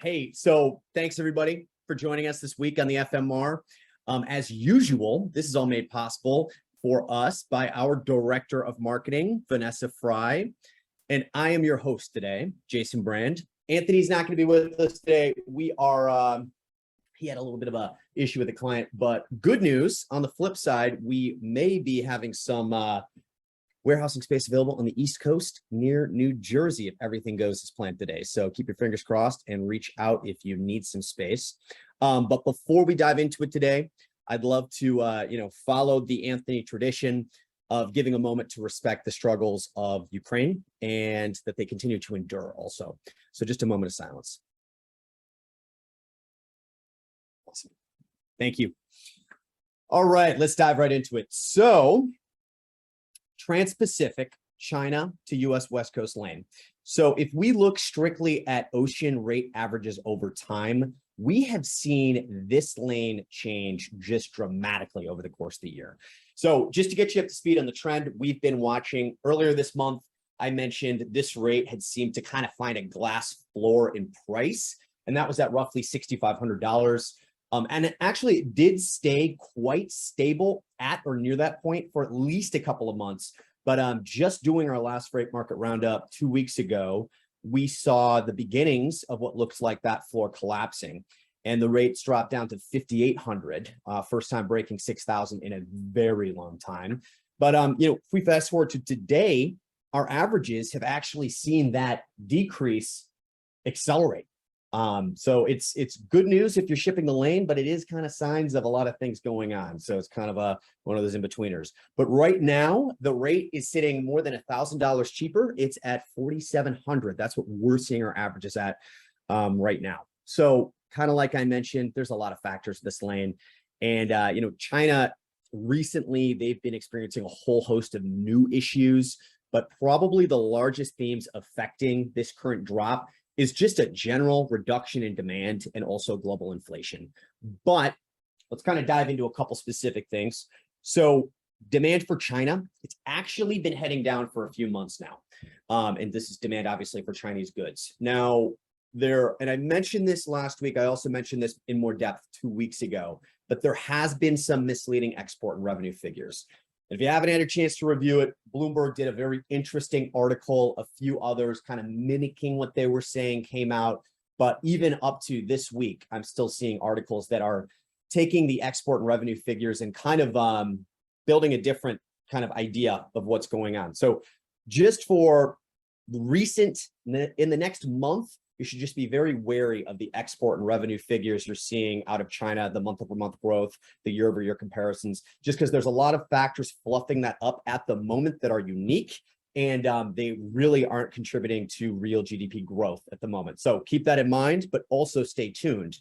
Hey, so thanks everybody for joining us this week on the FMR. As usual, this is all made possible for us by our Director of Marketing, Vanessa Fry. And I am your host today, Jason Brand. Anthony's not going to be with us today. We are, he had a little bit of a issue with a client, but good news. On the flip side, we may be having some warehousing space available on the East Coast near New Jersey if everything goes as planned today. So keep your fingers crossed and reach out if you need some space. But before we dive into it today, I'd love to follow the Anthony tradition of giving a moment to respect the struggles of Ukraine and that they continue to endure also. So just a moment of silence. Awesome. Thank you. All right, let's dive right into it. So Trans-Pacific, China to US West Coast lane. So if we look strictly at ocean rate averages over time, we have seen this lane change just dramatically over the course of the year. So just to get you up to speed on the trend, we've been watching earlier this month. I mentioned this rate had seemed to kind of find a glass floor in price, and that was at roughly $6,500. And it actually did stay quite stable at or near that point for at least a couple of months. But just doing our last freight market roundup 2 weeks ago, we saw the beginnings of what looks like that floor collapsing, and the rates dropped down to 5,800, first time breaking 6,000 in a very long time. But if we fast forward to today, our averages have actually seen that decrease accelerate. So it's good news if you're shipping the lane, but it is kind of signs of a lot of things going on. So it's kind of one of those in-betweeners. But right now, the rate is sitting more than $1,000 cheaper. It's at 4,700. That's what we're seeing our averages at right now. So kind of like I mentioned, there's a lot of factors in this lane. And, China recently, they've been experiencing a whole host of new issues, but probably the largest themes affecting this current drop is just a general reduction in demand and also global inflation. But let's kind of dive into a couple specific things. So demand for China, it's actually been heading down for a few months now. And this is demand obviously for Chinese goods. Now and I mentioned this last week, I also mentioned this in more depth 2 weeks ago, but there has been some misleading export and revenue figures. If you haven't had a chance to review it, Bloomberg did a very interesting article. A few others kind of mimicking what they were saying came out. But even up to this week, I'm still seeing articles that are taking the export and revenue figures and kind of building a different kind of idea of what's going on. So just for recent, in the next month, you should just be very wary of the export and revenue figures you're seeing out of China, the month-over-month growth, the year-over-year comparisons, just because there's a lot of factors fluffing that up at the moment that are unique, and they really aren't contributing to real GDP growth at the moment. So keep that in mind, but also stay tuned.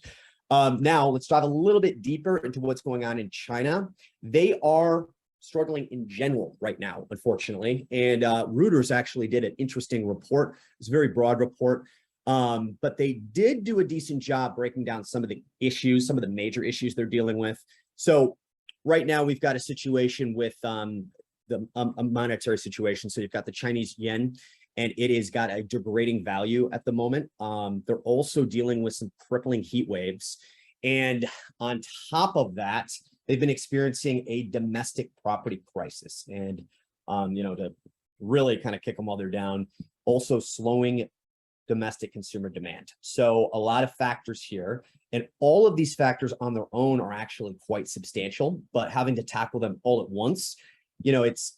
Now, let's dive a little bit deeper into what's going on in China. They are struggling in general right now, unfortunately, and Reuters actually did an interesting report. It's a very broad report. But they did do a decent job breaking down some of the issues, some of the major issues they're dealing with. So right now we've got a situation with a monetary situation. So you've got the Chinese yen, and it has got a degrading value at the moment. They're also dealing with some crippling heat waves. And on top of that, they've been experiencing a domestic property crisis. And, to really kind of kick them while they're down, also slowing domestic consumer demand. So a lot of factors here, and all of these factors on their own are actually quite substantial, but having to tackle them all at once, it's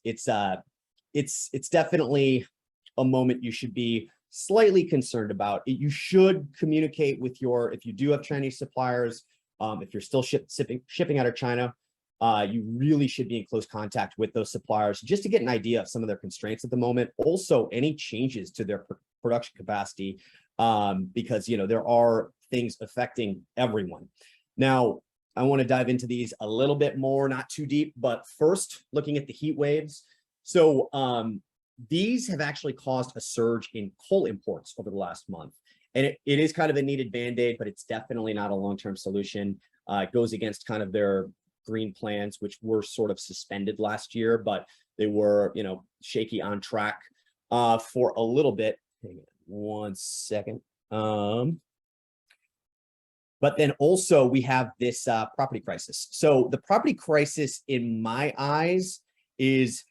definitely a moment you should be slightly concerned about. You should communicate with if you do have Chinese suppliers, if you're still shipping out of China, you really should be in close contact with those suppliers just to get an idea of some of their constraints at the moment. Also, any changes to their production capacity, because there are things affecting everyone. Now, I want to dive into these a little bit more, not too deep, but first, looking at the heat waves. So these have actually caused a surge in coal imports over the last month. And it is kind of a needed Band-Aid, but it's definitely not a long-term solution. It goes against kind of their green plans, which were sort of suspended last year, but they were, shaky on track for a little bit. Hang on one second. But then also we have this property crisis. So the property crisis, in my eyes, is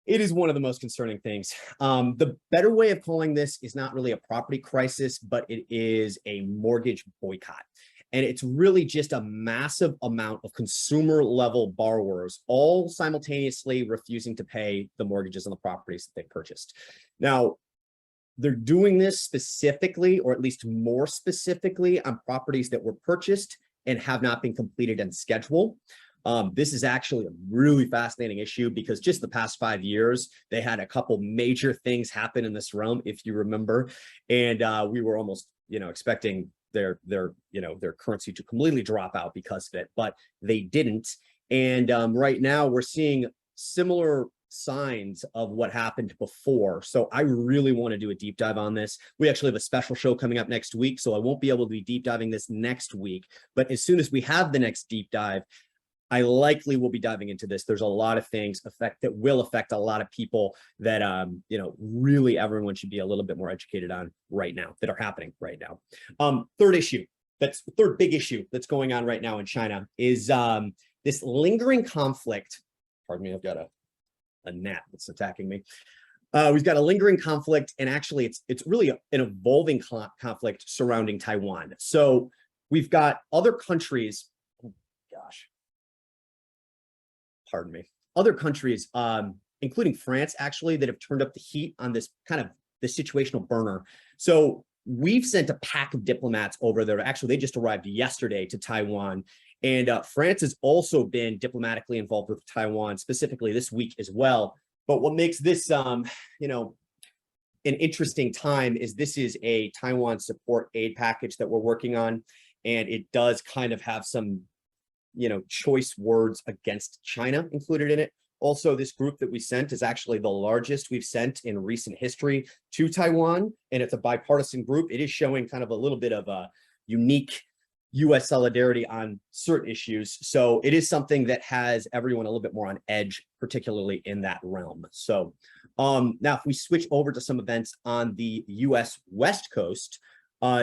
one of the most concerning things. The better way of calling this is not really a property crisis, but it is a mortgage boycott. And it's really just a massive amount of consumer level borrowers all simultaneously refusing to pay the mortgages on the properties that they purchased. Now, they're doing this specifically, or at least more specifically, on properties that were purchased and have not been completed on schedule. This is actually a really fascinating issue because just the past 5 years, they had a couple major things happen in this realm, if you remember, and we were almost, expecting their currency to completely drop out because of it, but they didn't. And right now, we're seeing similar signs of what happened before. So I really want to do a deep dive on this. We actually have a special show coming up next week, so I won't be able to be deep diving this next week. But as soon as we have the next deep dive, I likely will be diving into this. There's a lot of things that will affect a lot of people that, really everyone should be a little bit more educated on right now, that are happening right now. Third big issue that's going on right now in China is this lingering conflict. Pardon me, I've got a gnat that's attacking me. We've got a lingering conflict, and actually it's really an evolving conflict surrounding Taiwan. So we've got other countries, pardon me, other countries, including France, actually, that have turned up the heat on this kind of the situational burner. So we've sent a pack of diplomats over there. Actually, they just arrived yesterday to Taiwan. And France has also been diplomatically involved with Taiwan, specifically this week as well. But what makes this, an interesting time is this is a Taiwan support aid package that we're working on. And it does kind of have some, choice words against China included in it. Also, this group that we sent is actually the largest we've sent in recent history to Taiwan. And it's a bipartisan group. It is showing kind of a little bit of a unique U.S. solidarity on certain issues. So it is something that has everyone a little bit more on edge, particularly in that realm. So now if we switch over to some events on the U.S. West Coast,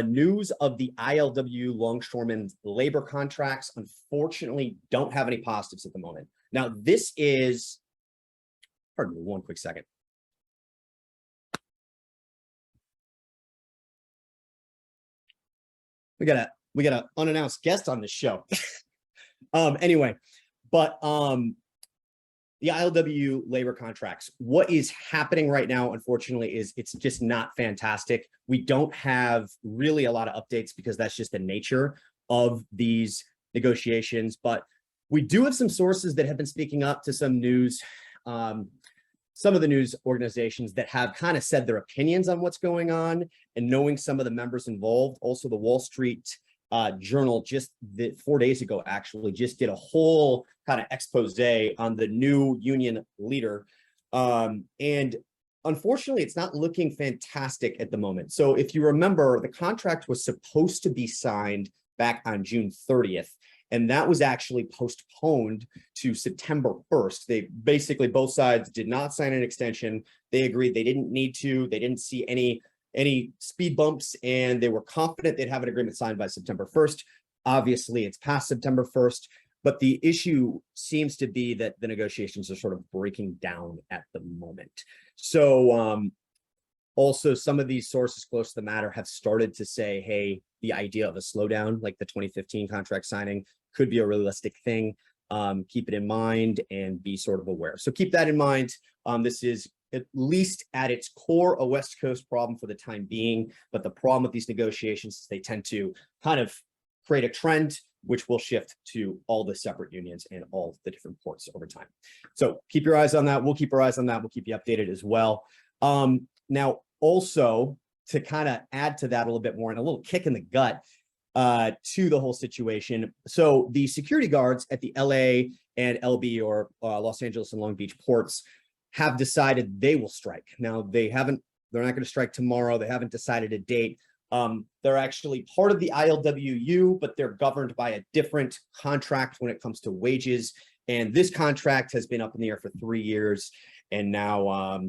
news of the ILW longshoremen labor contracts, unfortunately, don't have any positives at the moment. Now, this is, pardon me, one quick second. We got an unannounced guest on this show. Anyway, but the ILW labor contracts, what is happening right now, unfortunately, is it's just not fantastic. We don't have really a lot of updates because that's just the nature of these negotiations, but we do have some sources that have been speaking up to some news, some of the news organizations that have kind of said their opinions on what's going on, and knowing some of the members involved. Also, the Wall Street Journal just 4 days ago actually just did a whole kind of expose on the new union leader, and unfortunately it's not looking fantastic at the moment. So if you remember, the contract was supposed to be signed back on June 30th, and that was actually postponed to September 1st. They basically, both sides did not sign an extension. They agreed they didn't need to. They didn't see any speed bumps, and they were confident they'd have an agreement signed by September 1st. Obviously, it's past September 1st, but the issue seems to be that the negotiations are sort of breaking down at the moment. So also, some of these sources close to the matter have started to say, hey, the idea of a slowdown, like the 2015 contract signing, could be a realistic thing. Keep it in mind and be sort of aware. So keep that in mind. This is, at least at its core, a West Coast problem for the time being. But the problem with these negotiations is they tend to kind of create a trend, which will shift to all the separate unions and all the different ports over time. So keep your eyes on that. We'll keep our eyes on that. We'll keep you updated as well. Now, also, to kind of add to that a little bit more and a little kick in the gut to the whole situation. So the security guards at the LA and LB, or Los Angeles and Long Beach ports, have decided they will strike. Now, they're not going to strike tomorrow. They haven't decided a date. They're actually part of the ILWU, but they're governed by a different contract when it comes to wages. And this contract has been up in the air for 3 years. And now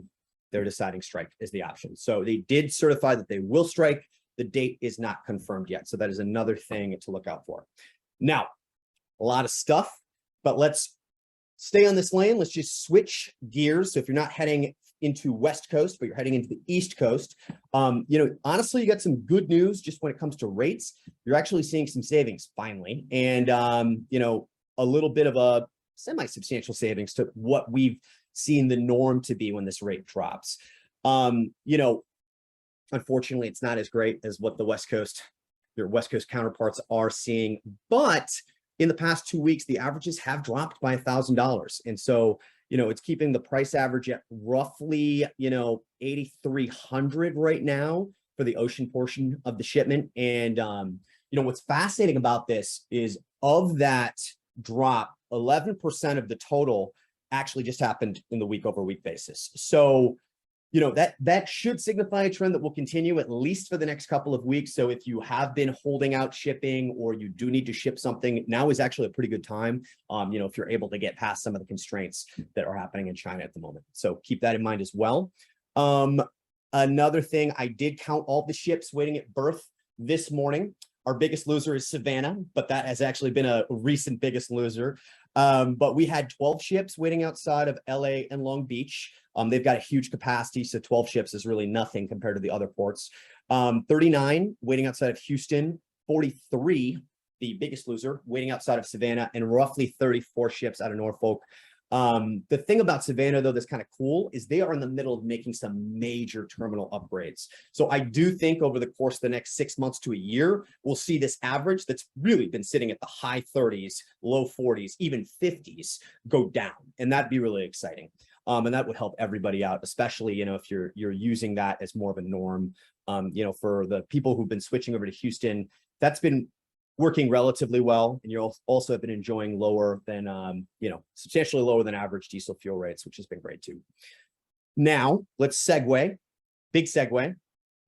they're deciding strike is the option. So they did certify that they will strike. The date is not confirmed yet. So that is another thing to look out for. Now, a lot of stuff, but let's stay on this lane. Let's just switch gears. So if you're not heading into West Coast, but you're heading into the East Coast, honestly, you got some good news just when it comes to rates. You're actually seeing some savings finally. And, a little bit of a semi-substantial savings to what we've seen the norm to be when this rate drops. Unfortunately, it's not as great as what your West Coast counterparts are seeing, but in the past 2 weeks, the averages have dropped by $1,000. And so, it's keeping the price average at roughly, 8,300 right now for the ocean portion of the shipment. And, what's fascinating about this is of that drop, 11% of the total actually just happened in the week over week basis. So, that should signify a trend that will continue at least for the next couple of weeks. So if you have been holding out shipping or you do need to ship something, now is actually a pretty good time, if you're able to get past some of the constraints that are happening in China at the moment. So keep that in mind as well. Another thing, I did count all the ships waiting at berth this morning. Our biggest loser is Savannah, but that has actually been a recent biggest loser. But we had 12 ships waiting outside of LA and Long Beach. They've got a huge capacity, so 12 ships is really nothing compared to the other ports. 39 waiting outside of Houston, 43, the biggest loser, waiting outside of Savannah, and roughly 34 ships out of Norfolk. The thing about Savannah, though, that's kind of cool is they are in the middle of making some major terminal upgrades. So I do think over the course of the next 6 months to a year, we'll see this average that's really been sitting at the high 30s, low 40s, even 50s go down. And that'd be really exciting. And that would help everybody out, especially, if you're using that as more of a norm. For the people who've been switching over to Houston, that's been working relatively well, and you'll also have been enjoying lower than, substantially lower than average diesel fuel rates, which has been great too. Now, let's segue, big segue, at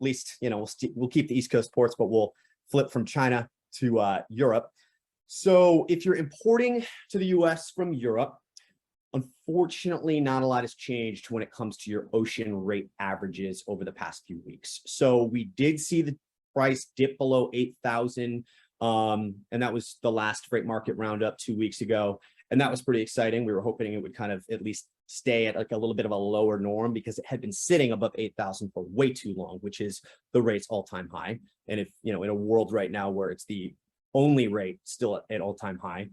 least, we'll keep the East Coast ports, but we'll flip from China to Europe. So if you're importing to the US from Europe, unfortunately, not a lot has changed when it comes to your ocean rate averages over the past few weeks. So we did see the price dip below 8,000. And that was the last freight market roundup 2 weeks ago. And that was pretty exciting. We were hoping it would kind of at least stay at like a little bit of a lower norm because it had been sitting above 8,000 for way too long, which is the rate's all-time high. And if, in a world right now where it's the only rate still at all-time high.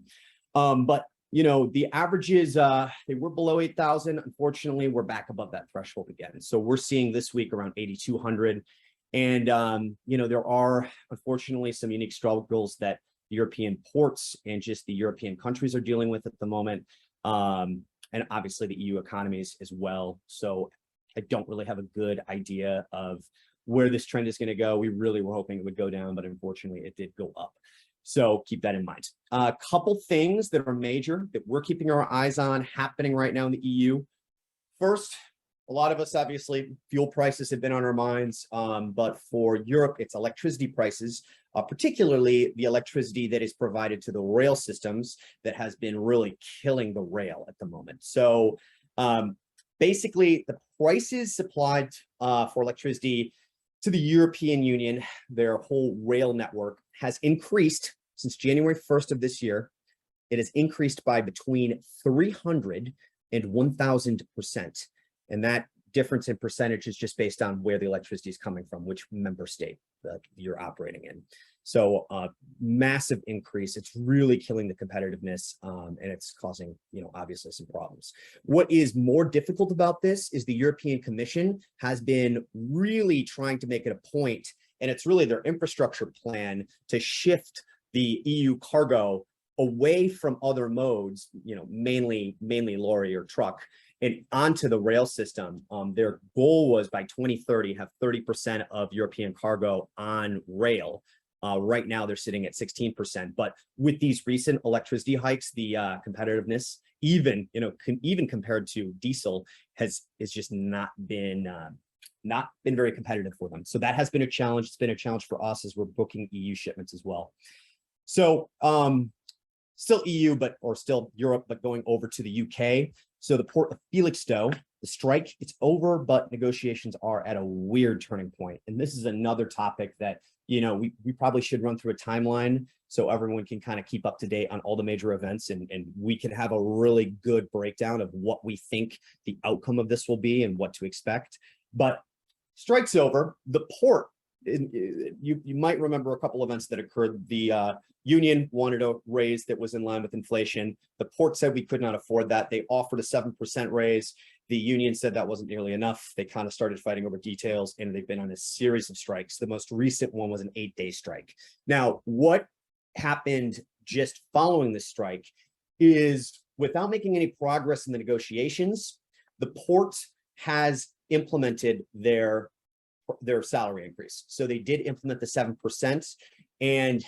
But the averages, they were below 8,000. Unfortunately, we're back above that threshold again. So we're seeing this week around 8,200. And, there are, unfortunately, some unique struggles that the European ports and just the European countries are dealing with at the moment. And obviously the EU economies as well. So I don't really have a good idea of where this trend is going to go. We really were hoping it would go down, but unfortunately it did go up. So keep that in mind. A couple things that are major that we're keeping our eyes on happening right now in the EU. First, a lot of us, obviously, fuel prices have been on our minds, but for Europe, it's electricity prices, particularly the electricity that is provided to the rail systems that has been really killing the rail at the moment. So basically, the prices supplied for electricity to the European Union, their whole rail network, has increased since January 1st of this year. It has increased by between 300 and 1,000%. And that difference in percentage is just based on where the electricity is coming from, which member state that you're operating in. So massive increase. It's really killing the competitiveness, and it's causing, obviously some problems. What is more difficult about this is the European Commission has been really trying to make it a point, and it's really their infrastructure plan to shift the EU cargo away from other modes, mainly lorry or truck, and onto the rail system. Their goal was by 2030 have 30% of European cargo on rail. Right now they're sitting at 16%, but with these recent electricity hikes, the competitiveness, even compared to diesel, has just not been very competitive for them. So that has been a challenge. It's been a challenge for us as we're booking EU shipments as well. So still EU, or still Europe, but going over to the UK. So the port of Felixstowe The strike, it's over, but negotiations are at a weird turning point. And this is another topic that, we probably should run through a timeline so everyone can kind of keep up to date on all the major events, and we can have a really good breakdown of what we think the outcome of this will be and what to expect. But strike's over. The port, you might remember a couple events that occurred. The union wanted a raise that was in line with inflation. The port said we could not afford that. They offered a 7% raise. The union said that wasn't nearly enough. They kind of started fighting over details, and they've been on a series of strikes. The most recent one was an 8-day strike. Now, what happened just following the strike is, without making any progress in the negotiations, the port has implemented their salary increase. So they did implement the 7%, and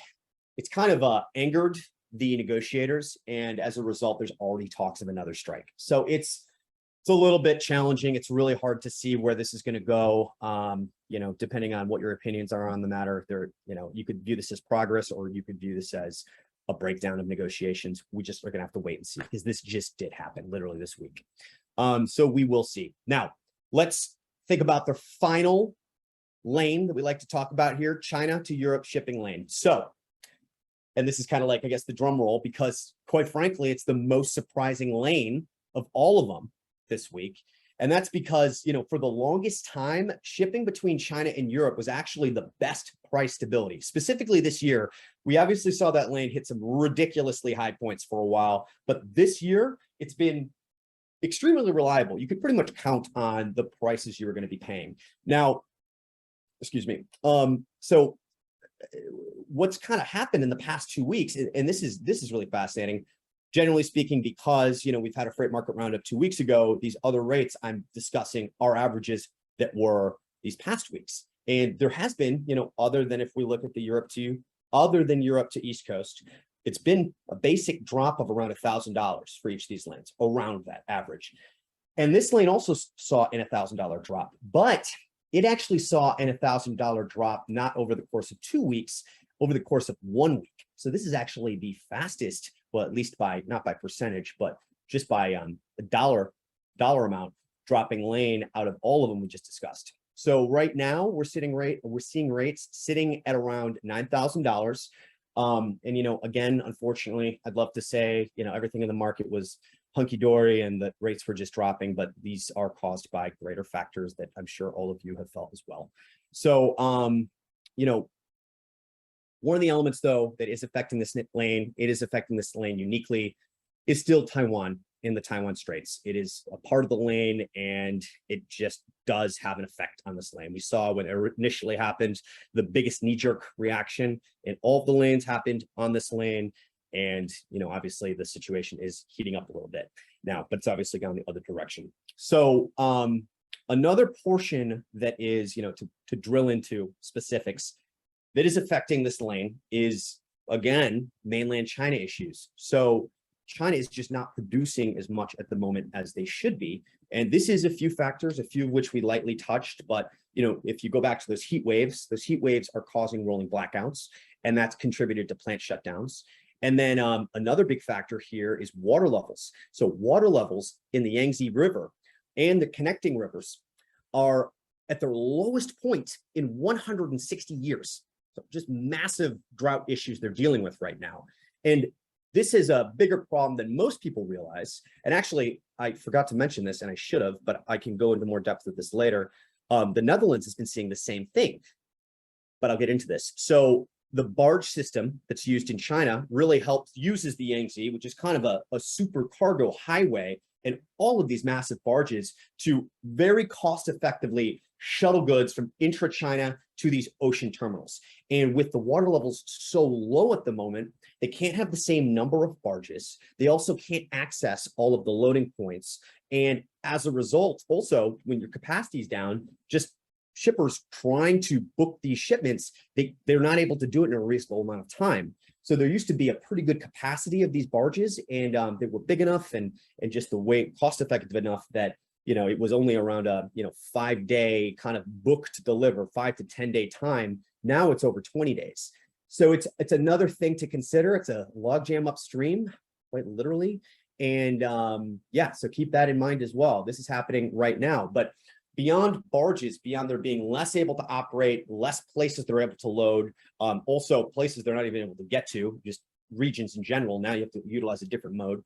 it's kind of angered the negotiators. And as a result, there's already talks of another strike. So it's a little bit challenging. It's really hard to see where this is going to go. Depending on what your opinions are on the matter, you could view this as progress, or you could view this as a breakdown of negotiations. We just are going to have to wait and see, because this just did happen literally this week. So we will see. Now, let's think about the final lane that we like to talk about here, China to Europe shipping lane. So, and this is kind of like, I guess, the drum roll, because quite frankly, it's the most surprising lane of all of them this week. And that's because, for the longest time, shipping between China and Europe was actually the best price stability. Specifically this year, we obviously saw that lane hit some ridiculously high points for a while, but this year it's been extremely reliable. You could pretty much count on the prices you were going to be paying. Now, excuse me. So what's kind of happened in the past 2 weeks, and this is really fascinating, generally speaking, because, we've had a freight market roundup 2 weeks ago. These other rates I'm discussing are averages that were these past weeks. And there has been, other than if we look at the Europe to East Coast, it's been a basic drop of around $1,000 for each of these lanes, around that average. And this lane also saw an $1,000 drop, but it actually saw an $1,000 drop, not over the course of 2 weeks, over the course of 1 week. So this is actually the fastest, well, at least not by percentage, but just by a dollar amount dropping lane out of all of them we just discussed. So right now we're seeing rates sitting at around $9,000. And, again, unfortunately, I'd love to say, everything in the market was hunky-dory and the rates were just dropping, but these are caused by greater factors that I'm sure all of you have felt as well. So, one of the elements, though, that is affecting this lane, uniquely, is still Taiwan in the Taiwan Straits. It is a part of the lane, and it just does have an effect on this lane. We saw when it initially happened, the biggest knee-jerk reaction in all of the lanes happened on this lane. And, obviously the situation is heating up a little bit now, but it's obviously gone the other direction. So another portion that is, to drill into specifics that is affecting this lane is, again, mainland China issues. So China is just not producing as much at the moment as they should be. And this is a few factors, a few of which we lightly touched. But, if you go back to those heat waves are causing rolling blackouts, and that's contributed to plant shutdowns. And then another big factor here is water levels. So water levels in the Yangtze River and the connecting rivers are at their lowest point in 160 years. So just massive drought issues they're dealing with right now. And this is a bigger problem than most people realize. And actually, I forgot to mention this, and I should have, but I can go into more depth with this later. The Netherlands has been seeing the same thing, but I'll get into this. So the barge system that's used in China really uses the Yangtze, which is kind of a super cargo highway, and all of these massive barges to very cost effectively shuttle goods from intra-China to these ocean terminals. And with the water levels so low at the moment, they can't have the same number of barges. They also can't access all of the loading points. And as a result, also, when your capacity is down, just shippers trying to book these shipments, they're not able to do it in a reasonable amount of time. So there used to be a pretty good capacity of these barges, and they were big enough and just the way cost effective enough that, it was only around a 5-day kind of book to deliver, 5 to 10 day time. Now it's over 20 days. So it's another thing to consider. It's a logjam upstream, quite literally. And yeah, so keep that in mind as well. This is happening right now. But beyond barges, beyond there being less able to operate, less places they're able to load, also places they're not even able to get to, just regions in general. Now you have to utilize a different mode.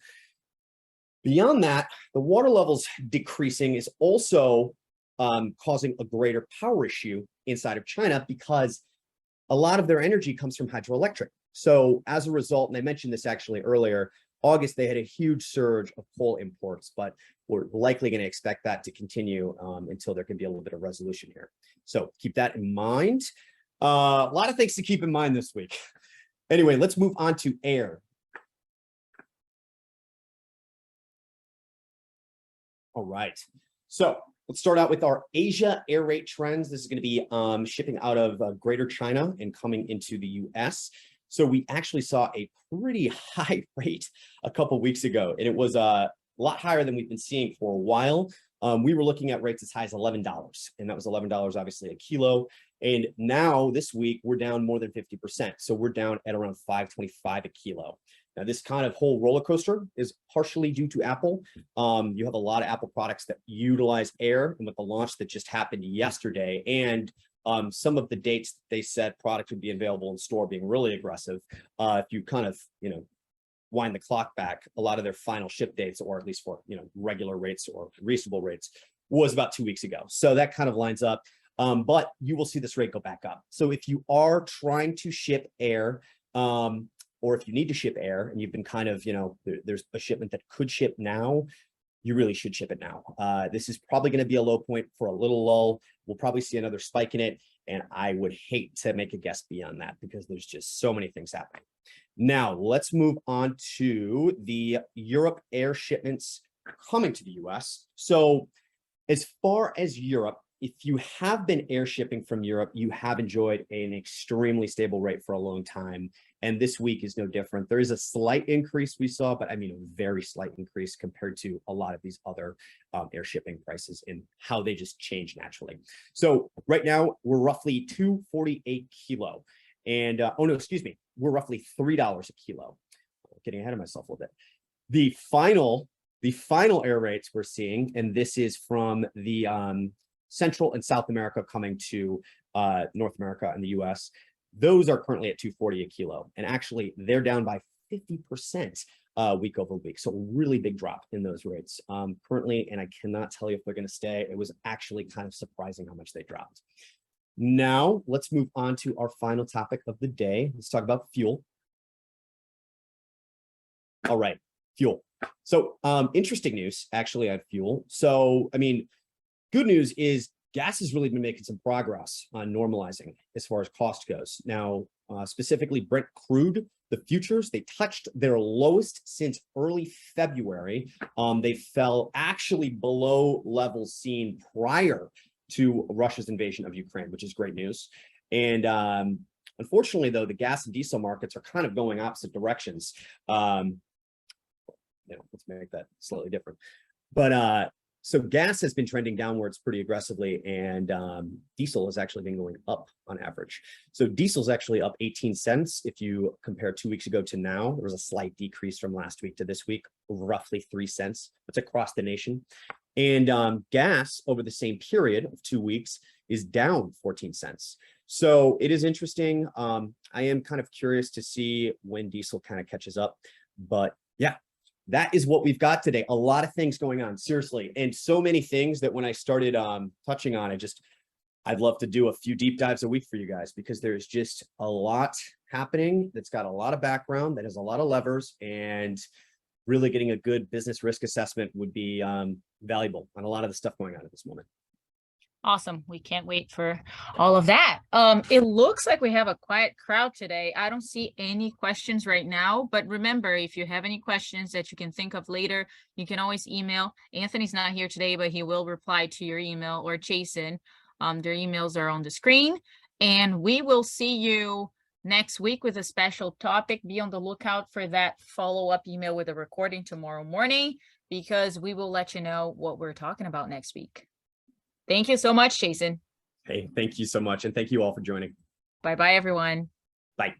Beyond that, the water levels decreasing is also causing a greater power issue inside of China because a lot of their energy comes from hydroelectric. So as a result, and I mentioned this actually earlier, August, they had a huge surge of coal imports, but we're likely going to expect that to continue until there can be a little bit of resolution here. So keep that in mind. A lot of things to keep in mind this week. Anyway, let's move on to air. All right. So let's start out with our Asia air rate trends. This is going to be shipping out of Greater China and coming into the US. So we actually saw a pretty high rate a couple weeks ago, and it was a lot higher than we've been seeing for a while. We were looking at rates as high as $11, and that was $11 obviously a kilo. And now this week we're down more than 50%. So we're down at around $5.25 a kilo. Now this kind of whole roller coaster is partially due to Apple. You have a lot of Apple products that utilize air, and with the launch that just happened yesterday, and some of the dates they said product would be available in store being really aggressive. If you kind of, wind the clock back, a lot of their final ship dates, or at least for, regular rates or reasonable rates, was about 2 weeks ago. So that kind of lines up. But you will see this rate go back up. So if you are trying to ship air, or if you need to ship air and you've been kind of, there's a shipment that could ship now, you really should ship it now. This is probably going to be a low point for a little lull. We'll probably see another spike in it. And I would hate to make a guess beyond that because there's just so many things happening. Now, let's move on to the Europe air shipments coming to the US. So as far as Europe, if you have been air shipping from Europe, you have enjoyed an extremely stable rate for a long time. And this week is no different. There is a slight increase we saw, but I mean, a very slight increase compared to a lot of these other air shipping prices and how they just change naturally. So right now we're roughly $2.48 kilo. And oh no, excuse me, we're roughly $3 a kilo. I'm getting ahead of myself a little bit. The final air rates we're seeing, and this is from the Central and South America coming to North America and the US, those are currently at $2.40 a kilo. And actually they're down by 50% week over week. So really big drop in those rates currently. And I cannot tell you if they're going to stay. It was actually kind of surprising how much they dropped. Now let's move on to our final topic of the day. Let's talk about fuel. All right, fuel. So interesting news actually on fuel. So, I mean, good news is gas has really been making some progress on normalizing as far as cost goes. Now, specifically Brent crude, the futures, they touched their lowest since early February. They fell actually below levels seen prior to Russia's invasion of Ukraine, which is great news. And unfortunately, though, the gas and diesel markets are kind of going opposite directions. Let's make that slightly different. But so gas has been trending downwards pretty aggressively, and diesel has actually been going up on average. So diesel is actually up 18 cents. If you compare 2 weeks ago to now, there was a slight decrease from last week to this week, roughly 3 cents. It's across the nation. And gas over the same period of 2 weeks is down 14 cents. So it is interesting. I am kind of curious to see when diesel kind of catches up. But yeah, that is what we've got today. A lot of things going on, seriously. And so many things that when I started touching on, I'd love to do a few deep dives a week for you guys because there's just a lot happening that's got a lot of background, that has a lot of levers, and really getting a good business risk assessment would be valuable on a lot of the stuff going on at this moment. Awesome. We can't wait for all of that. It looks like we have a quiet crowd today. I don't see any questions right now, but remember, if you have any questions that you can think of later, you can always email. Anthony's not here today, but he will reply to your email, or Jason. Their emails are on the screen, and we will see you next week with a special topic. Be on the lookout for that follow-up email with a recording tomorrow morning, because we will let you know what we're talking about next week. Thank you so much, Jason. Hey, thank you so much. And thank you all for joining. Bye-bye, everyone. Bye.